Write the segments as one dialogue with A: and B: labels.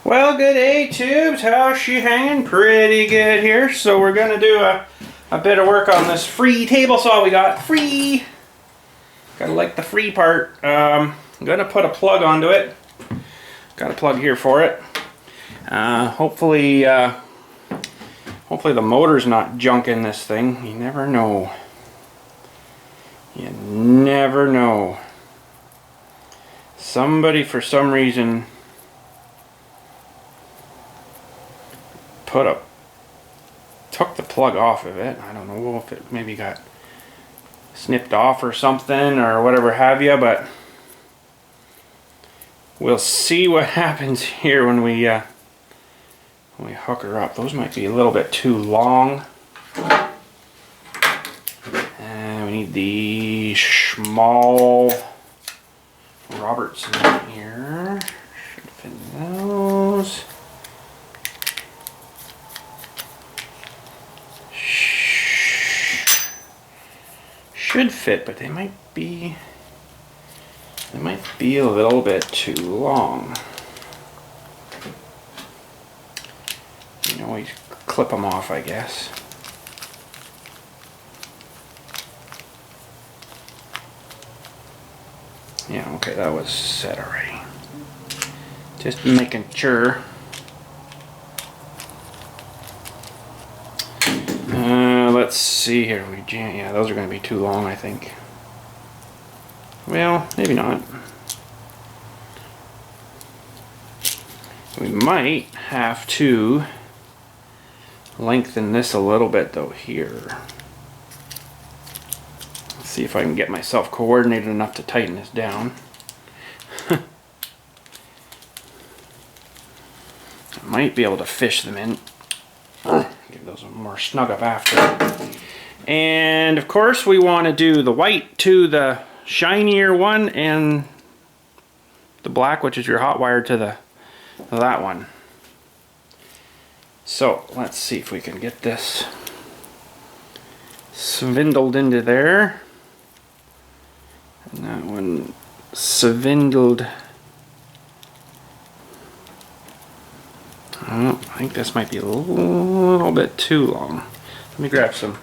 A: Well, good day, Tubes. How's she hanging? Pretty good here. So we're going to do a bit of work on this free table saw we got. Free! Gotta like the free part. I'm going to put a plug onto it. Got a plug here for it. Hopefully the motor's not junking this thing. You never know. You never know. Somebody, for some reason, took the plug off of it. I don't know if it maybe got snipped off or something or whatever have you, but we'll see what happens here when we hook her up. Those might be a little bit too long. And we need the small Robertson here. Should fit those. Should fit, but they might be a little bit too long. You can always clip them off, I guess. Yeah, okay, that was set already. Just making sure. Let's see here. Yeah, those are going to be too long, I think. Well, maybe not. We might have to lengthen this a little bit, though, here. Let's see if I can get myself coordinated enough to tighten this down. I might be able to fish them in. Give those a more snug up after. And of course we want to do the white to the shinier one and the black, which is your hot wire, to that one. So let's see if we can get this swindled into there. And that one swindled. Oh, I think this might be a little bit too long. Let me grab some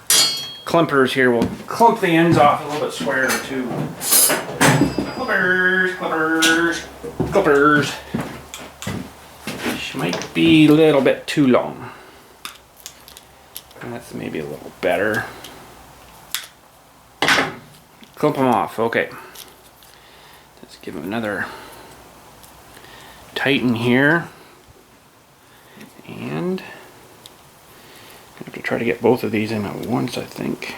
A: clippers here. We'll clump the ends off a little bit squarer too. Clippers, clippers, clippers. She might be a little bit too long. That's maybe a little better. Clump them off. Okay. Let's give them another tighten here. And I have to try to get both of these in at once, I think.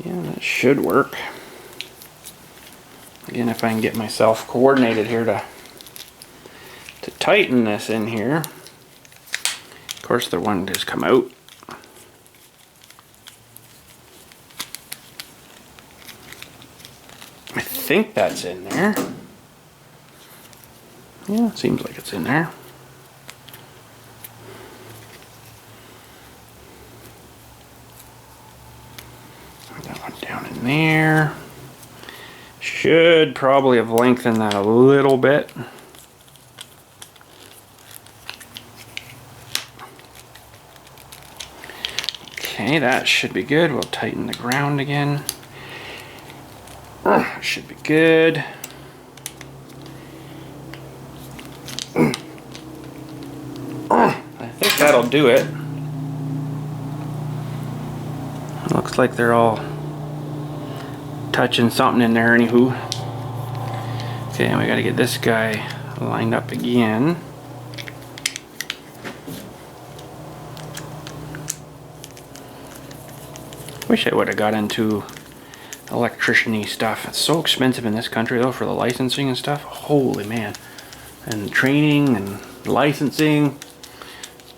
A: Yeah, that should work. Again, if I can get myself coordinated here to tighten this in here. Of course, the one does come out. I think that's in there. Yeah, it seems like it's in there. Put that one down in there. Should probably have lengthened that a little bit. Okay, that should be good. We'll tighten the ground again. Should be good. I think that'll do it. Looks like they're all touching something in there anywho. Okay, and we gotta get this guy lined up again. Wish I would have got into electrician-y stuff. It's so expensive in this country though for the licensing and stuff. Holy man. And training and licensing.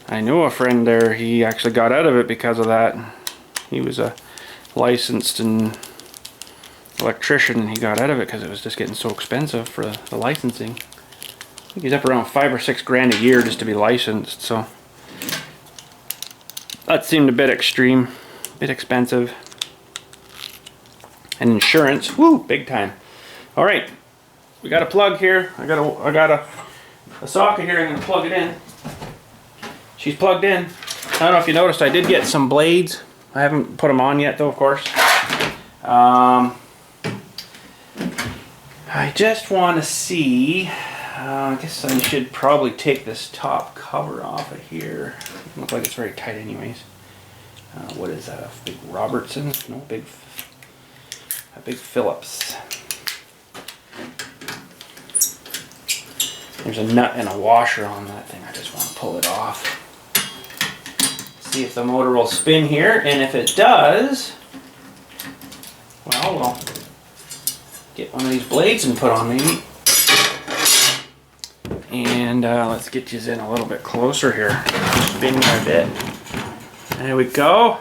A: I know a friend there, he actually got out of it because of that. He was a licensed and electrician and he got out of it because it was just getting so expensive for the licensing. I think he's up around $5 or $6 grand a year just to be licensed, so that seemed a bit extreme, a bit expensive. And insurance, woo, big time. All right, we got a plug here. I got a socket here. I'm gonna plug it in. She's plugged in. I don't know if you noticed, I did get some blades. I haven't put them on yet though, of course. I just want to see, I guess I should probably take this top cover off of here. It doesn't look like it's very tight anyways. What is that, a big Robertson? No, a big Phillips. There's a nut and a washer on that thing. I just want to pull it off. See if the motor will spin here, and if it does, well, we'll get one of these blades and put on maybe. And let's get you in a little bit closer here. Spin you a bit. There we go.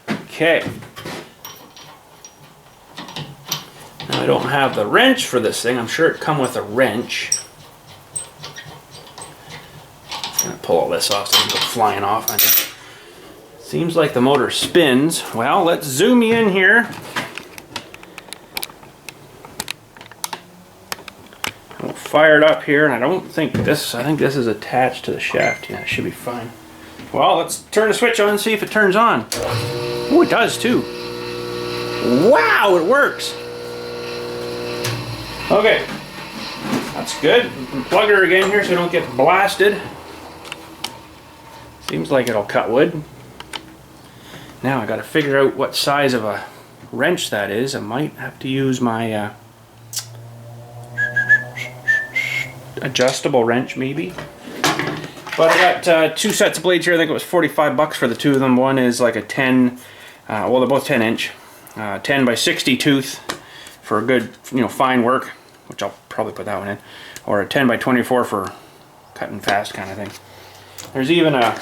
A: Okay. Now I don't have the wrench for this thing. I'm sure it come with a wrench. I'm gonna pull all this off so it doesn't go flying off. I think. Seems like the motor spins. Well, let's zoom you in here. We'll fire it up here, and I think this is attached to the shaft. Yeah, it should be fine. Well, let's turn the switch on and see if it turns on. Oh, it does too. Wow, it works. Okay, that's good. We can plug her again here so we don't get blasted. Seems like it'll cut wood. Now I got to figure out what size of a wrench that is. I might have to use my adjustable wrench maybe. But I got 2 sets of blades here. I think it was 45 bucks for the 2 of them. One is like a 10, well they're both 10 inch, 10 by 60 tooth for a good, fine work, which I'll probably put that one in, or a 10 by 24 for cutting fast kind of thing. There's even a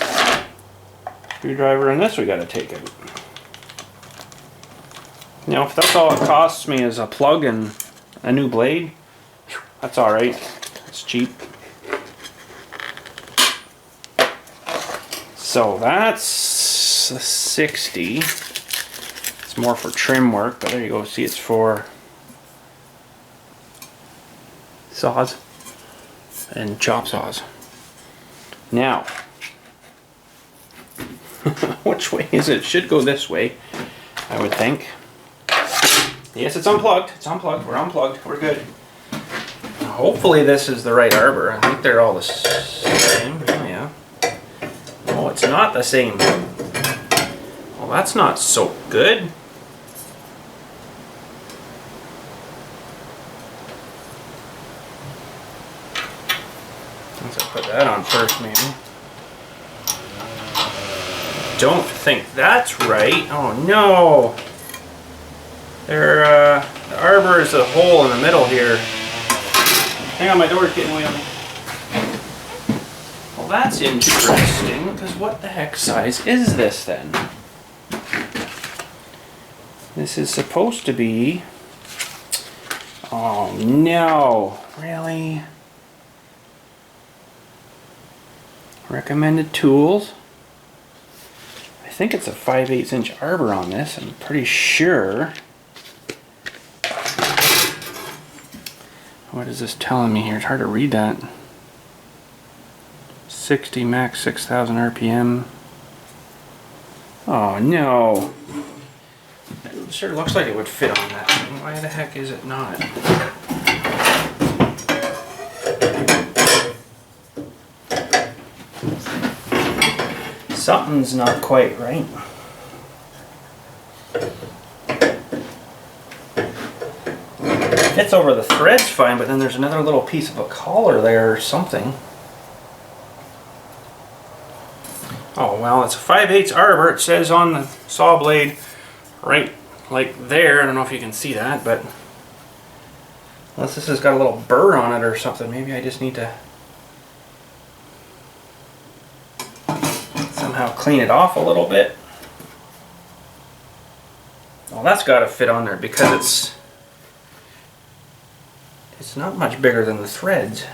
A: screwdriver in this we got to take it. If that's all it costs me is a plug and a new blade, that's alright. It's cheap. So that's a 60. It's more for trim work, but there you go. See, it's for saws and chop saws. Now, which way is it? It should go this way, I would think. Yes, it's unplugged. It's unplugged. We're unplugged. We're good. Hopefully this is the right arbor. I think they're all the same. Oh, yeah. Oh, it's not the same. Well, that's not so good. Let's put that on first, maybe. Don't think that's right. Oh no! The arbor is a hole in the middle here. Hang on, my door's getting away on me. Well, that's interesting, because what the heck size is this then? This is supposed to be... Oh no! Really? Recommended tools. I think it's a 5/8 inch arbor on this, I'm pretty sure. What is this telling me here? It's hard to read that. 60 max 6,000 RPM. Oh no. It sure looks like it would fit on that thing. Why the heck is it not? Something's not quite right. Fits over the threads fine, but then there's another little piece of a collar there or something. Oh well, it's a 5/8 arbor. It says on the saw blade right like there. I don't know if you can see that, but unless this has got a little burr on it or something, maybe I just need to somehow clean it off a little bit. Well, that's got to fit on there because it's not much bigger than the threads.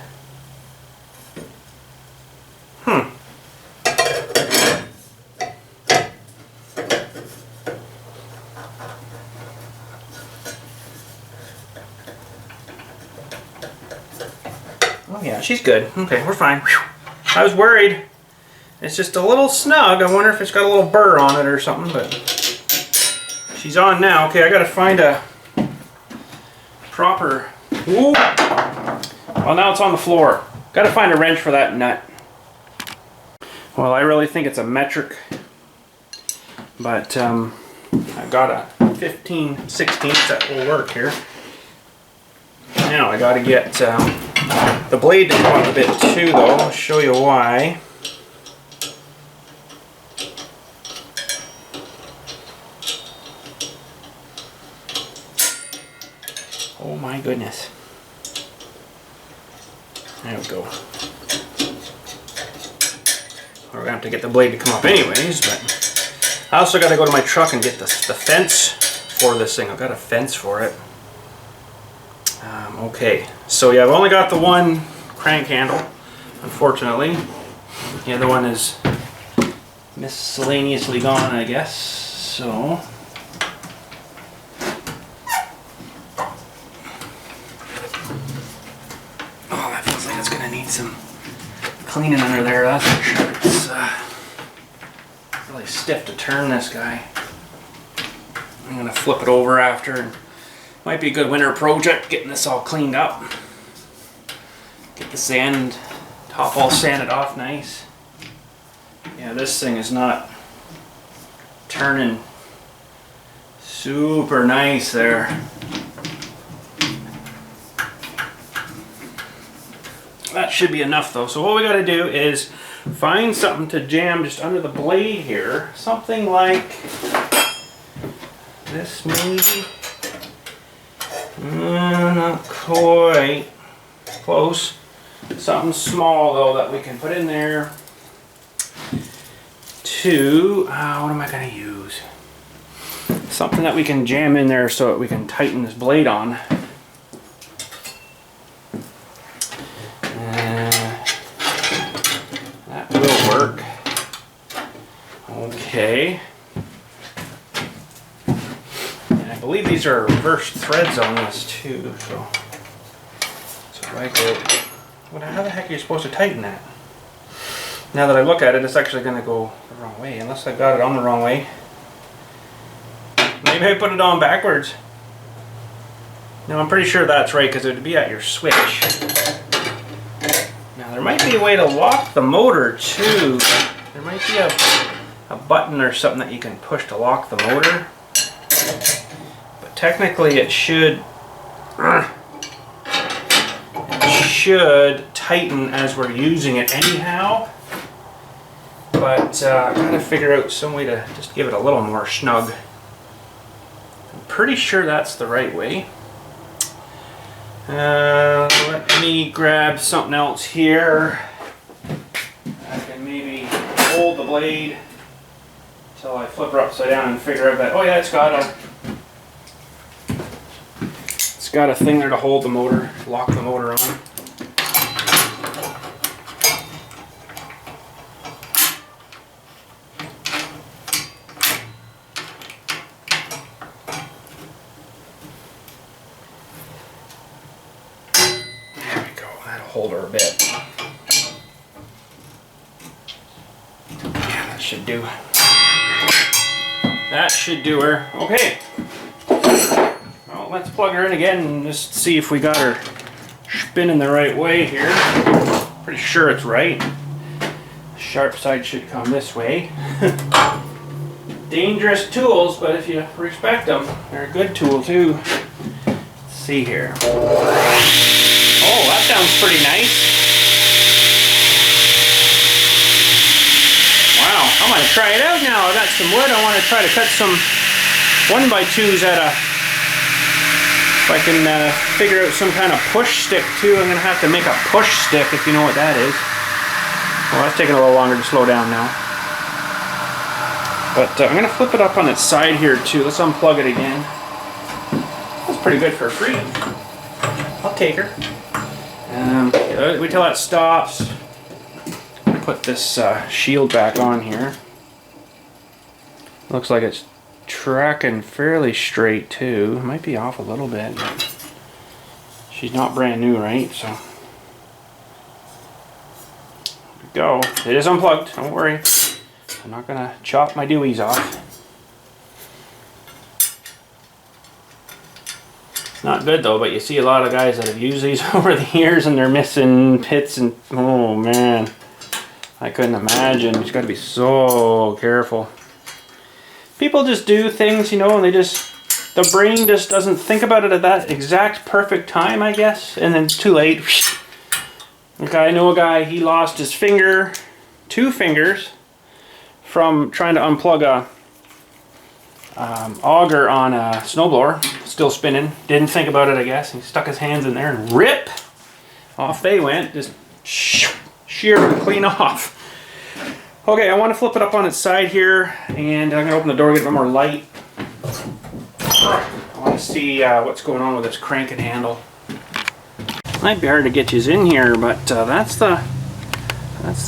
A: Oh yeah, she's good. Okay, we're fine. Whew. I was worried. It's just a little snug. I wonder if it's got a little burr on it or something, but she's on now. Okay, I gotta find a proper... Whoa. Well, now it's on the floor. Gotta find a wrench for that nut. Well, I really think it's a metric, but I've got a 15/16 that will work here. Now I gotta get the blade to come up a bit too, though. I'll show you why. Oh my goodness. There we go. We're gonna have to get the blade to come up anyways, but I also gotta go to my truck and get the fence for this thing. I've got a fence for it. Okay, so yeah, I've only got the one crank handle, unfortunately. The other one is miscellaneously gone, I guess, so. Oh, that feels like it's gonna need some cleaning under there, that's for sure. It's really stiff to turn this guy. I'm gonna flip it over after, and might be a good winter project getting this all cleaned up. Get the sand top all sanded off nice. Yeah, this thing is not turning super nice there. That should be enough though. So what we gotta do is find something to jam just under the blade here. Something like this maybe. Not quite. Close. Something small though that we can put in there to, what am I going to use? Something that we can jam in there so that we can tighten this blade on. That will work. Okay. I believe these are reverse threads on this too, so right there. How the heck are you supposed to tighten that? Now that I look at it, it's actually going to go the wrong way, unless I got it on the wrong way. Maybe I put it on backwards. No, I'm pretty sure that's right, because it would be at your switch. Now there might be a way to lock the motor too. There might be a button or something that you can push to lock the motor. Technically it should tighten as we're using it anyhow, but I gotta figure out some way to just give it a little more snug. I'm pretty sure that's the right way. Let me grab something else here. I can maybe hold the blade until I flip her upside down and figure out that, oh yeah, it's got a thing there to hold the motor, lock the motor on. There we go, that'll hold her a bit. Yeah, that should do. That should do her. Okay. Let's plug her in again and just see if we got her spinning the right way here. Pretty sure it's right. The sharp side should come this way. Dangerous tools, but if you respect them, they're a good tool too. Let's see here. Oh, that sounds pretty nice. Wow, I'm gonna try it out now. I got some wood. I want to try to cut some 1x2s at a... If I can figure out some kind of push stick too, I'm going to have to make a push stick if you know what that is. Well, that's taking a little longer to slow down now. But I'm going to flip it up on its side here too. Let's unplug it again. That's pretty good for free. I'll take her. Wait till that stops. Put this shield back on here. Looks like it's tracking fairly straight too. It might be off a little bit, but she's not brand new, right? So go. It is unplugged, don't worry. I'm not gonna chop my dewies off. It's not good though, but you see a lot of guys that have used these over the years and they're missing pits and, oh man. I couldn't imagine. You just gotta be so careful. People just do things, you know, and the brain just doesn't think about it at that exact perfect time, I guess, and then too late. Okay, I know a guy, he lost his finger, 2 fingers, from trying to unplug a auger on a snowblower, still spinning. Didn't think about it, I guess. He stuck his hands in there and rip! Off they went, just sheared them clean off. Okay, I want to flip it up on its side here, and I'm going to open the door, get a bit more light. I want to see what's going on with this crank and handle. Might be hard to get you in here, but that's the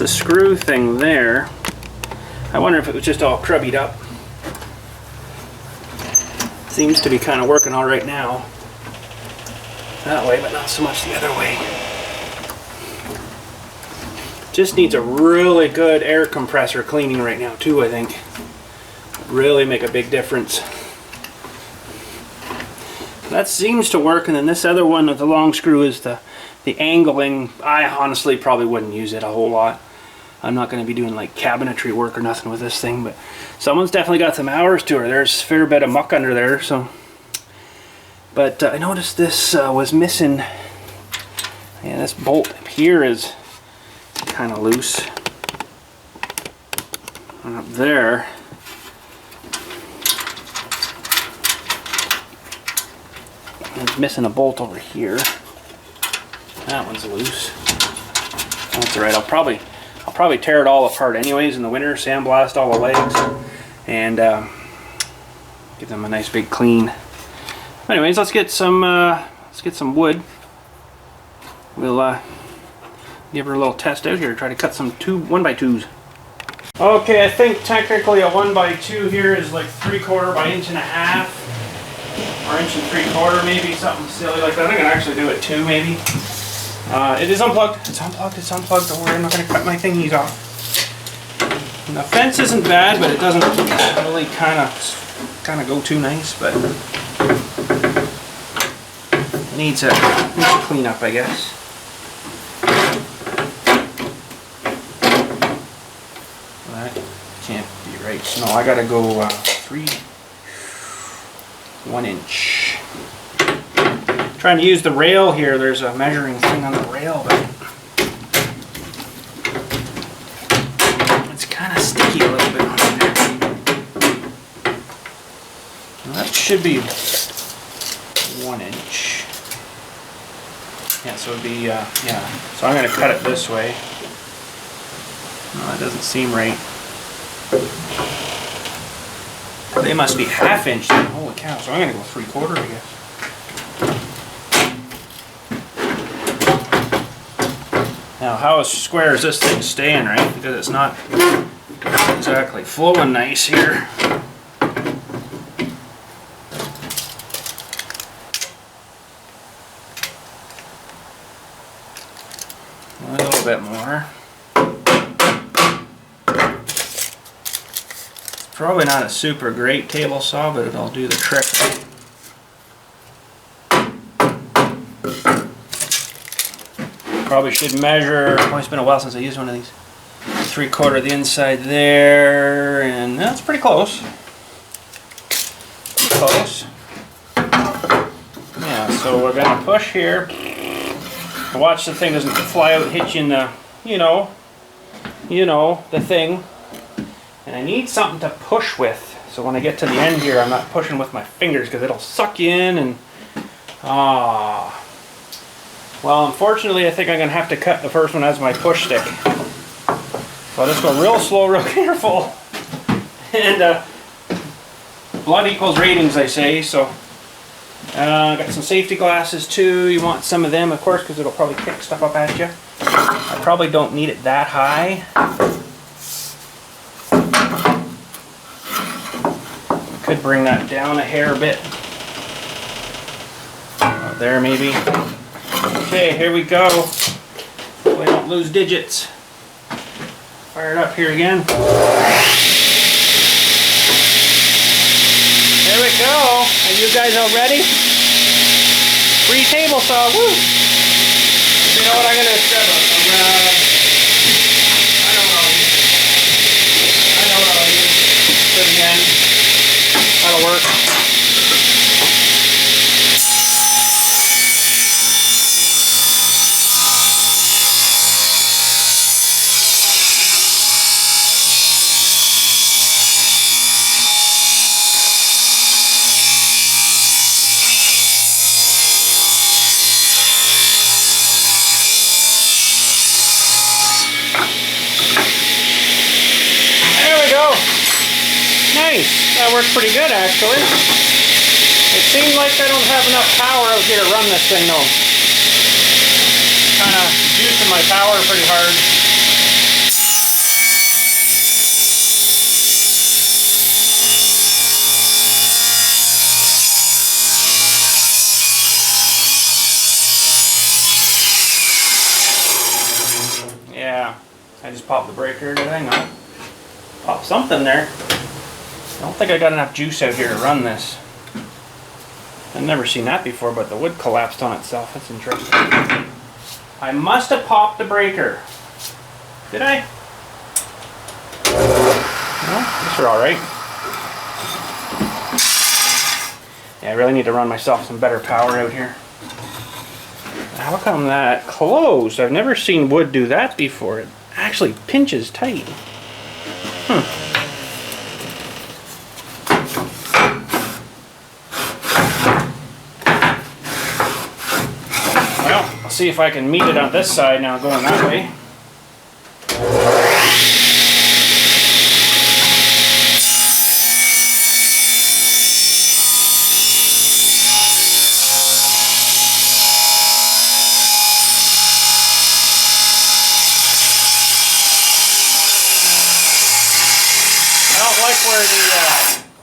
A: screw thing there. I wonder if it was just all crubbied up. Seems to be kind of working all right now. That way, but not so much the other way. Just needs a really good air compressor cleaning right now too, I think. Really make a big difference. That seems to work, and then this other one with the long screw is the angling. I honestly probably wouldn't use it a whole lot. I'm not going to be doing like cabinetry work or nothing with this thing, but someone's definitely got some hours to her. There's a fair bit of muck under there, so. But I noticed this was missing. Yeah, this bolt here is kind of loose. And up there, it's missing a bolt over here. That one's loose. That's alright. I'll probably tear it all apart anyways in the winter, sandblast all the legs, and give them a nice big clean. Anyways, let's get some wood. We'll give her a little test out here. Try to cut some 1x2s. Okay, I think technically a 1x2 here is like 3/4 by 1.5 or 1 3/4, maybe something silly like that. I can actually do it 2 maybe. It is unplugged. It's unplugged. It's unplugged. Don't worry, I'm not going to cut my thingies off. And the fence isn't bad, but it doesn't really kind of go too nice. But it needs a clean up, I guess. That can't be right. No, I got to go 1 inch. Trying to use the rail here. There's a measuring thing on the rail, but it's kind of sticky a little bit on there. Well, that should be 1 inch. Yeah, so it'd be yeah. So I'm going to cut it this way. No, that doesn't seem right. They must be 1/2 inch then. Holy cow! So I'm going to go 3/4, I guess. Now, how square is this thing staying, right? Because it's not exactly flowing nice here. A little bit more. It's probably not a super great table saw, but it'll do the trick. Probably should measure, oh, it's been a while since I used one of these. 3/4 the inside there, and that's pretty close. Pretty close. Yeah, so we're gonna push here. Watch the thing doesn't fly out and hit you in the, you know, the thing. And I need something to push with. So when I get to the end here, I'm not pushing with my fingers because it'll suck you in and, Well, unfortunately, I think I'm going to have to cut the first one as my push stick. So I'll just go real slow, real careful. And blood equals ratings, I say. So got some safety glasses too. You want some of them, of course, because it'll probably kick stuff up at you. I probably don't need it that high. Could bring that down a hair bit. There, maybe. Okay, here we go. So I don't lose digits. Fire it up here again. There we go. Are you guys all ready? Free table saw. Woo! You know what? I'm gonna grab a rod. I don't know. Good again. That'll work. Nice. That worked pretty good, actually. It seemed like I don't have enough power out here to run this thing, though. Kind of juicing my power pretty hard. Yeah. I just popped the breaker, did I? No. Popped something there. I don't think I got enough juice out here to run this. I've never seen that before, but the wood collapsed on itself. That's interesting. I must have popped the breaker. Did I? No, these are alright. Yeah, I really need to run myself some better power out here. How come that closed? I've never seen wood do that before. It actually pinches tight. See if I can meet it on this side now going that way.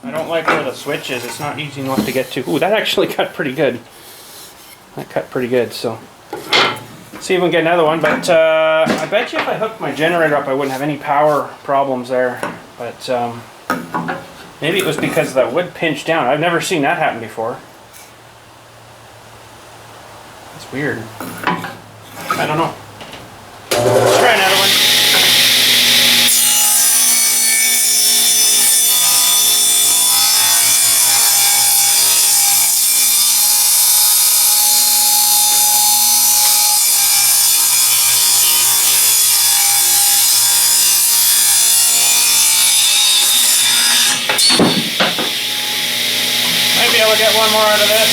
A: I don't like where the switch is. It's not easy enough to get to. Ooh, that actually cut pretty good. That cut pretty good, so see if we can get another one, but I bet you if I hooked my generator up I wouldn't have any power problems there, but maybe it was because that wood pinched down. I've never seen that happen before. That's weird. I don't know. Let's try another one. I'll get one more out of this.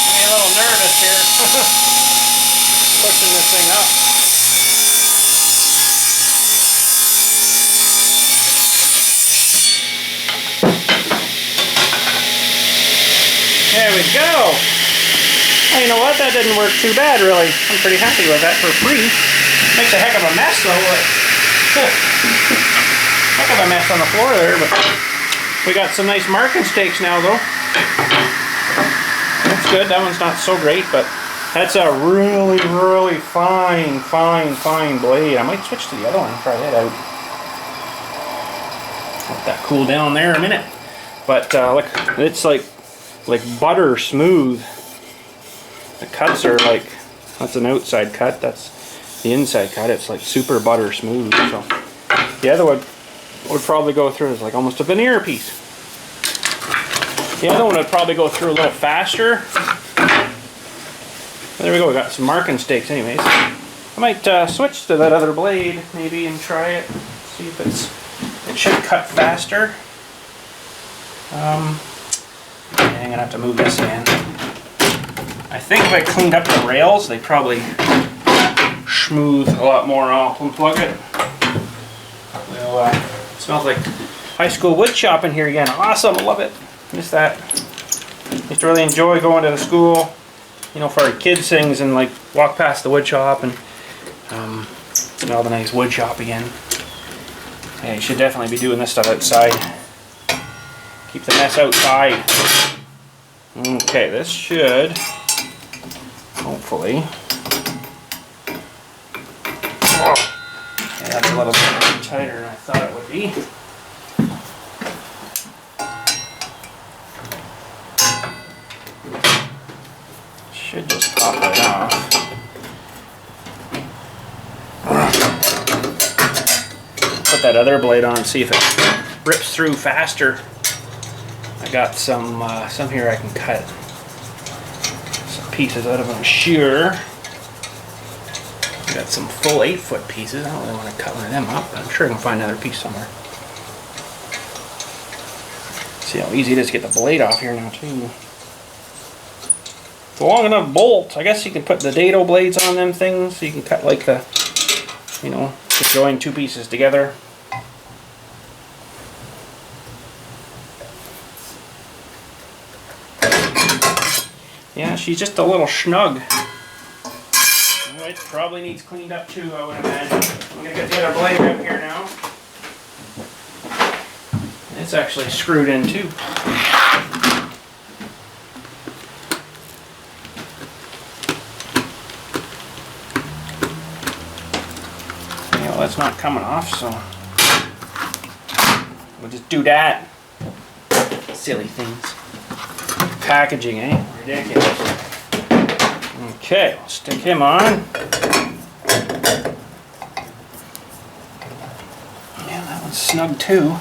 A: I'm a little nervous here. Pushing this thing up. There we go. Well, you know what? That didn't work too bad, really. I'm pretty happy with that for free. Makes a heck of a mess, though. Heck of a mess on the floor there, but we got some nice marking stakes now, though. That's good. That one's not so great, but that's a really, really fine blade. I might switch to the other one and try that out. Let that cool down there a minute. But look, it's like butter smooth. The cuts are like, that's an outside cut, that's the inside cut. It's like super butter smooth. So the other one would probably go through as like almost a veneer piece. The other one would probably go through a little faster. There we go, we got some marking stakes anyways. I might switch to that other blade maybe and try it. See if it should cut faster. I'm gonna have to move this in. I think if I cleaned up the rails, they probably smooth a lot more. I'll unplug it. Well, it smells like high school wood shop in here again. Awesome, I love it. Miss that. Used to really enjoy going to the school, you know, for our kids things and like walk past the wood shop and Smell the nice wood shop again. Yeah, you should definitely be doing this stuff outside. Keep the mess outside. Okay, this should hopefully. Yeah, that's a little bit tighter than I thought it would be. Should just pop right off. Put that other blade on and see if it rips through faster. I got some here I can cut some pieces out of, I'm sure. Got some full 8-foot pieces. I don't really want to cut one of them up, but I'm sure I can find another piece somewhere. See how easy it is to get the blade off here now too. It's a long enough bolt. I guess you can put the dado blades on them things, so you can cut like the, you know, to join two pieces together. Yeah, she's just a little snug. It probably needs cleaned up too, I would imagine. I'm going to get the other blade up here now. It's actually screwed in too. Yeah, well, that's not coming off, so we'll just do that. Silly things. Packaging, eh? Ridiculous. Okay, we'll stick him on. Yeah, that one's snug too.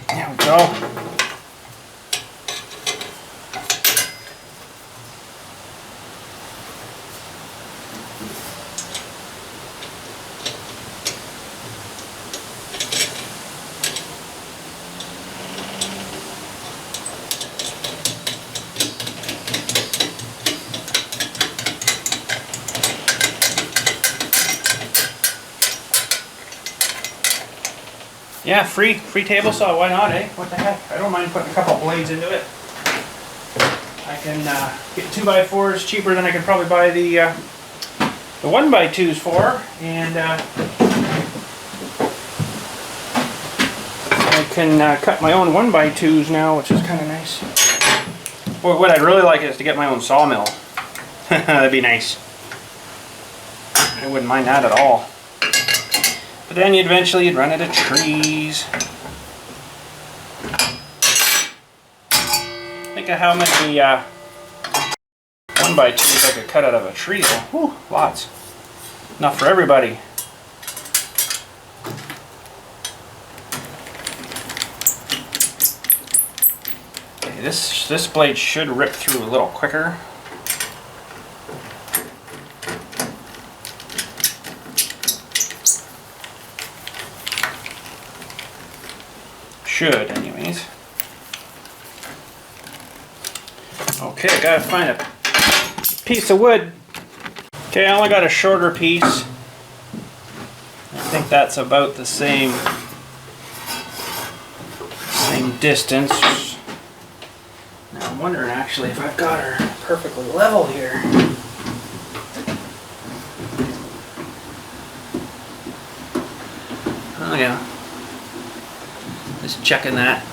A: There we go. Yeah, free table saw, why not, eh? What the heck? I don't mind putting a couple blades into it. I can get 2x4s cheaper than I could probably buy the 1x2s for, and I can cut my own 1x2s now, which is kind of nice. Well, what I'd really like is to get my own sawmill. That'd be nice. I wouldn't mind that at all. But then eventually you'd run out of trees. Think of how many 1x2s I could cut out of a tree. Whew, lots. Enough for everybody. Okay, this blade should rip through a little quicker. Should, anyways. Okay, I gotta find a piece of wood. Okay, I only got a shorter piece. I think that's about the same distance. Now I'm wondering actually if I've got her perfectly level here. Oh yeah. Just checking that.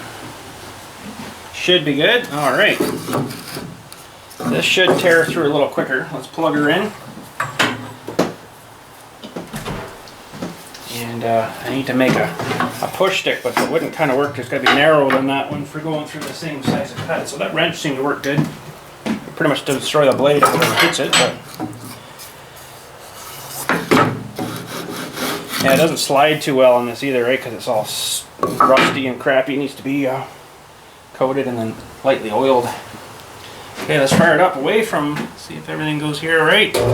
A: Should be good. Alright. This should tear through a little quicker. Let's plug her in. And I need to make a push stick, but it wouldn't kind of work. It's got to be narrower than that one for going through the same size of cut. So that wrench seemed to work good. It pretty much destroy the blade if it ever hits it, but yeah, it doesn't slide too well on this either, right? Because it's all rusty and crappy. It needs to be coated and then lightly oiled. Okay, let's fire it up away from, see if everything goes here all right. Sounds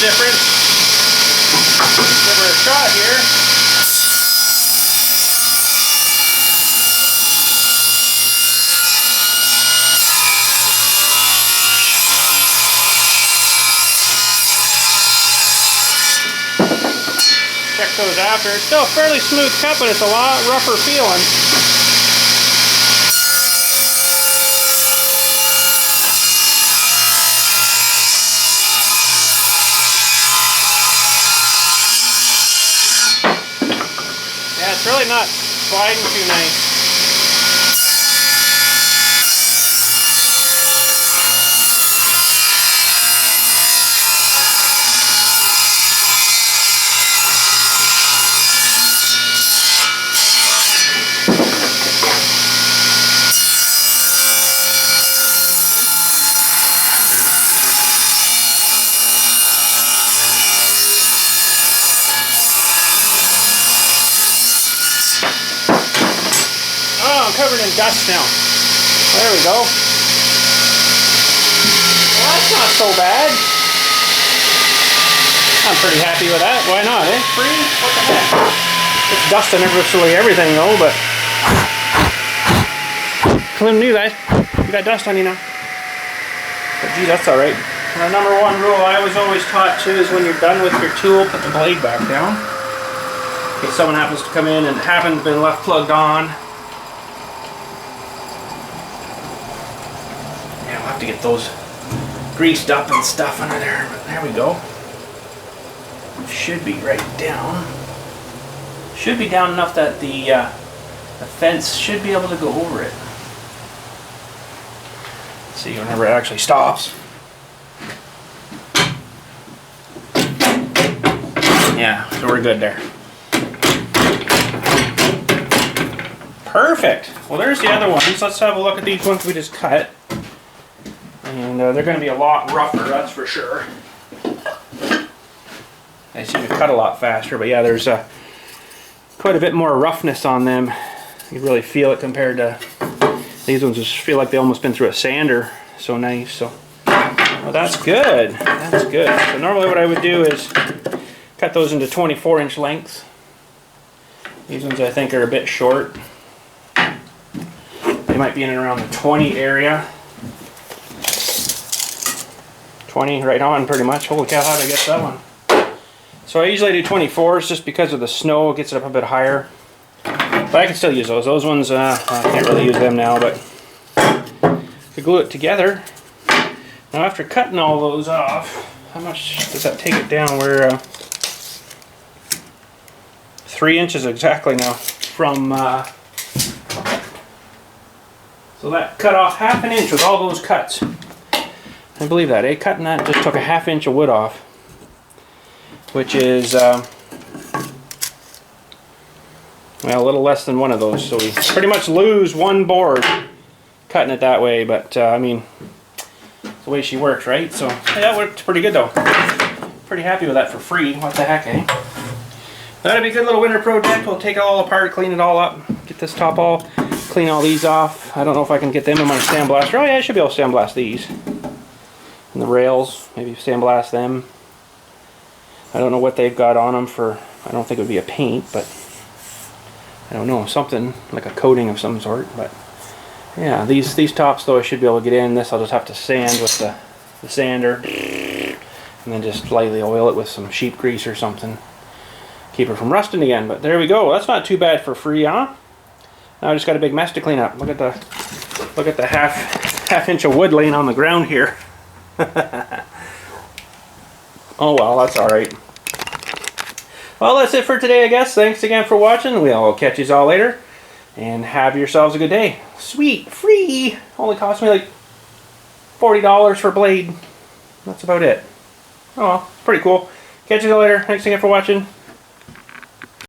A: different. Give her a shot here. Check those after. It's still a fairly smooth cut, but it's a lot rougher feeling. probably not sliding too nice. Covered in dust now. There we go. Well, that's not so bad. I'm pretty happy with that. Why not, eh? Free? What the heck? It's dusting virtually everything though, but Slim knew that. You got dust on you now. But gee, that's alright. The number one rule I was always taught too is when you're done with your tool, put the blade back down. In case someone happens to come in and haven't been left plugged on. To get those greased up and stuff under there, but there we go. Should be right down. Should be down enough that the fence should be able to go over it. See whenever it actually stops. Yeah, so we're good there. Perfect. Well, there's the other ones. Let's have a look at these ones we just cut. And they're going to be a lot rougher, that's for sure. They seem to cut a lot faster, but yeah, there's quite a bit more roughness on them. You really feel it compared to these ones. Just feel like they almost been through a sander. So nice. So, well, that's good. That's good. So normally what I would do is cut those into 24-inch lengths. These ones I think are a bit short. They might be in and around the 20 area. 20 right on pretty much. Holy cow, how did I get that one? So I usually do 24s just because of the snow. It gets it up a bit higher. But I can still use those. Those ones, I can't really use them now, but to glue it together. Now after cutting all those off, how much does that take it down? We're 3 inches exactly now from, so that cut off half an inch with all those cuts. I believe that, eh? Cutting that just took a ½ inch of wood off, which is, well, a little less than one of those. So we pretty much lose one board cutting it that way, but I mean, it's the way she works, right? So yeah, that worked pretty good though. Pretty happy with that for free. What the heck, eh? That'd be a good little winter project. We'll take it all apart, clean it all up, get this top all, clean all these off. I don't know if I can get them in my sandblaster. Oh yeah, I should be able to sandblast these. And the rails, maybe sandblast them. I don't know what they've got on them for, I don't think it would be a paint, but I don't know, something like a coating of some sort. But yeah, these tops though I should be able to get in. This I'll just have to sand with the sander and then just lightly oil it with some sheep grease or something. Keep it from rusting again. But there we go. That's not too bad for free, huh? Now I just got a big mess to clean up. Look at the half inch of wood laying on the ground here. Oh well, that's alright. Well, that's it for today, I guess. Thanks again for watching. We'll catch you all later. And have yourselves a good day. Sweet, free! Only cost me like $40 for a blade. That's about it. Oh well, pretty cool. Catch you all later. Thanks again for watching.